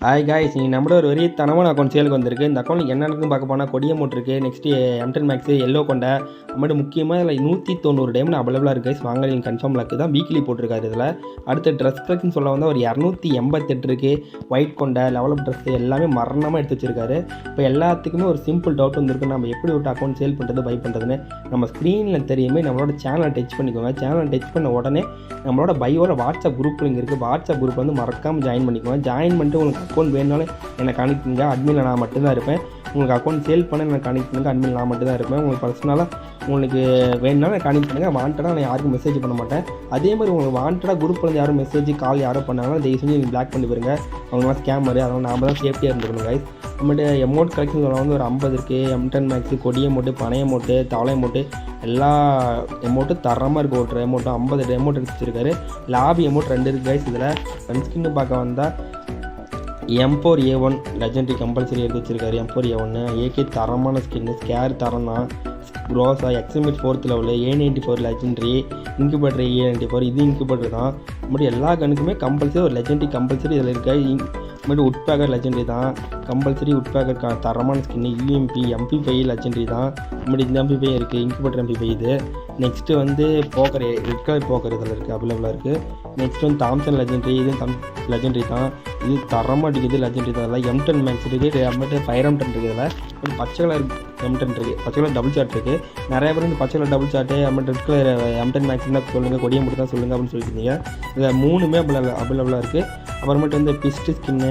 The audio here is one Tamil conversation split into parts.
ஹாய் காய்ஸ், நீ நம்மளோட ஒரு வெறித்தனமான அக்கௌண்ட் சேலுக்கு வந்திருக்கு. இந்த அக்கௌண்ட் என்னென்னு பார்க்க போனால் கொடிய அமௌண்ட் இருக்குது. நெக்ஸ்ட்டு M10 Max எல்லோ கொண்ட அமௌண்ட் முக்கியமாக இதில் 190 டைமண்ட் அவைலபிளாக இருக்குது கைஸ். வாங்க நீங்கள் கன்ஃபார்ம் லாக்கு தான் வீக்லி போட்டிருக்காரு. இதில் அடுத்த ட்ரெஸ் கலெக்ஷன் சொல்ல வந்தால் ஒரு 288 இருக்குது. ஒயிட் கொண்ட லெவலப் ட்ரெஸ் எல்லாமே மரணமாக எடுத்து வச்சிருக்காரு. இப்போ எல்லாத்துக்குமே ஒரு சிம்பிள் டவுட் வந்துருக்கு, நம்ம எப்படி ஒரு அக்கௌண்ட் சேல் பண்ணுறது பை பண்ணுறதுன்னு. நம்ம ஸ்க்ரீனில் தெரியுமே நம்மளோட சேனலை டச் பண்ணிக்கோங்க. சேனலை டச் பண்ண உடனே நம்மளோட பையோட வாட்ஸ்அப் குரூப் இங்கே இருக்குது. வாட்ஸ்அப் குரூப் வந்து மறக்காமல் ஜாயின் பண்ணிக்கோங்க. ஜாயின் பண்ணிட்டு உங்களுக்கு அக்கௌண்ட் வேணுனாலும் என்னை கனெக்ட் பண்ணுங்க. அட்மினில் நான் மட்டும்தான் இருப்பேன். உங்களுக்கு அக்கௌண்ட் சேல் பண்ண எனக்கு கனெக்ட் பண்ணுங்க. அட்மினில் நான் மட்டும்தான் இருப்பேன். உங்களுக்கு பர்சனலாக உங்களுக்கு வேணுனாலும் கனெக்ட் பண்ணுங்கள். வாண்டடாக நான் யாருக்கும் மெசேஜ் பண்ண மாட்டேன். அதே மாதிரி உங்களுக்கு வாண்டடாக குரூப்பில் வந்து யாரும் மெசேஜ் கால் யாரும் பண்ணாங்கன்னா தயவு செஞ்சு நீங்கள் பிளாக் பண்ணி போயிருங்க. அவங்களாம் ஸ்கேம் மாதிரி, அதனால் நாம் தான் சேஃப்டியாக இருந்துக்கணும் கைஸ். நம்மகிட்ட அமௌண்ட் கலெக்ஷன் வந்து ஒரு 50 இருக்குது. M10 Max, கொடி அமௌண்ட்டு, பனை அமௌண்ட்டு, தவளை அமௌண்ட்டு, எல்லா அமௌண்ட்டும் தரமாக இருக்குது. ஒரு அமௌண்ட்டும் 50 அமௌண்ட் எடுத்து வச்சிருக்காரு. லாபி அமௌண்ட் 2 இருக்குது கைஸ். இதில் ஃப்ரெண்ட் ஸ்கின்னு பார்க்க வந்தால் M4A1 லெஜெண்டரி கம்பல்சரி எடுத்து வச்சிருக்காரு. M4A1 AK தரமான ஸ்கின்னு, ஸ்கேர் தரம் தான். க்ரோஸா XMH 4th level, A94 legendary, incubator A94 இது இன்குபேட்டர் தான். மறுபடியும் எல்லா கண்ணுக்குமே கம்பல்சரி ஒரு லெஜெண்டரி கம்பல்சரி இதில் இருக்க. மறுபடியும் உட்பேக்கர் லெஜெண்டரி தான். கம்பல்சரி உட்பேக்கர் தரமான ஸ்கின்னு. UMP MP5 லெஜெண்டரி தான். மறுபடியும் இந்த MP5 இருக்குது. இன்குபேட்டர் MP5 இது. நெக்ஸ்ட்டு வந்து போக்கர் ரெட் கலர் போக்கர் இதில் இருக்குது, அவைலபிளாக இருக்குது. நெக்ஸ்ட் வந்து தாம்சன் லெஜெண்டரி, இதுவும் லெஜெண்டரி தான். இது தரமாக அடிக்குது, லெஜெண்டரி தான். அதில் M10 Max இருக்குது. அப்புறமேட்டு ஃபயர் M10 இருக்குது. இதில் பச்சை கலர் M10 இருக்குது. பச்சை கலர் டபுள் சார்ட் இருக்குது. நிறைய பேர் இந்த பச்சை கலர் டபுள் சார்ட்டு அப்புறம் ரெட் கலர் M10 Max தான் சொல்லுங்கள், கொடியை மட்டும் தான் சொல்லுங்கள் அப்படின்னு சொல்லியிருந்தீங்க. இதில் 3மே அவைலபிளாக இருக்குது. அப்புறமேட்டு வந்து பிஸ்ட் ஸ்கின்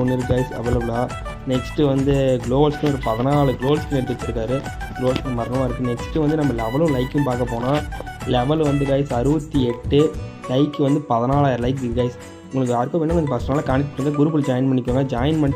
1 இருக்குது கைஸ் அவைலபிளாக. நெக்ஸ்ட்டு வந்து க்ளோவல் ஸ்கின் ஒரு 14 க்ளோவல் ஸ்கின் எடுத்து வச்சிருக்காரு. க்ளோவல் ஸ்கின் மரணமாக இருக்குது. நெக்ஸ்ட்டு வந்து நம்ம லெவலும் லைக்கும் பார்க்க போனால் லெவல் வந்து கைஸ் 68, லைக்கு வந்து 14,000 லைக் இருக்குது கைஸ். உங்களுக்கு யாருக்கும் வேணும் கொஞ்சம் பர்சனலாக கனெக்ட் பண்ணுங்கள். குரூப்பில் ஜாயின் பண்ணிக்கோங்க. ஜாயின் பண்ணி